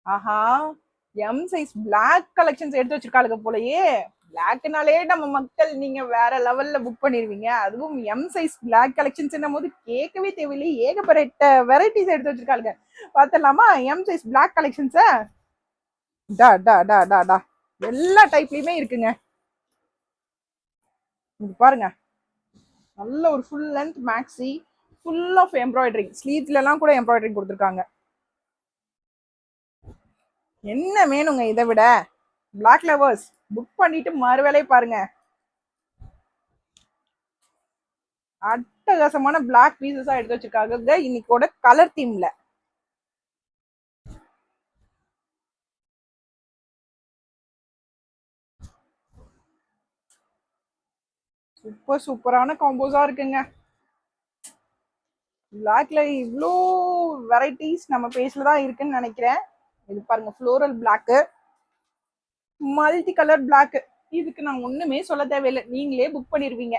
ஆஹா, M size black collections எடுத்து வச்சிருக்காளுங்க போலயே. பிளாக்னாலே நம்ம மக்கள் நீங்க வேற லெவல்ல புக் பண்ணிருவீங்க. அதுவும் எம் சைஸ் பிளாக் கலெக்ஷன்ஸ் போது கேட்கவே தேவையில்லை. ஏகப்பட்ட வெரைட்டிஸ் எடுத்து வச்சிருக்காளுங்க. பாத்திரலாமா எம் சைஸ் பிளாக் கலெக்ஷன்ஸ? டா டா டா டா டா எல்லா டைப்லயுமே இருக்குங்க. இது பாருங்க, நல்ல ஒரு full length maxi, full of embroidering, ஸ்லீவ்ஸ்ல எல்லாம் கூட எம்ப்ராய்டரிங் கொடுத்துருக்காங்க. என்ன வேணுங்க இதை விட? பிளாக் லவர்ஸ் புக் பண்ணிட்டு மறு வேலையை பாருங்க. அட்டகாசமான பிளாக் பீசஸா எடுத்து வச்சிருக்காங்க இன்னைக்கோட கலர் தீம்ல. சூப்பர் சூப்பரான காம்போஸா இருக்குங்க. பிளாக்ல இவ்வளோ வெரைட்டிஸ் நம்ம பேஜ்ல தான் இருக்குன்னு நினைக்கிறேன். இது பாருங்க, floral block, multi colour block. இதுக்கு நான் ஒண்ணுமே சொல்ல தேவையில்லை, நீங்களே புக் பண்ணிருவீங்க.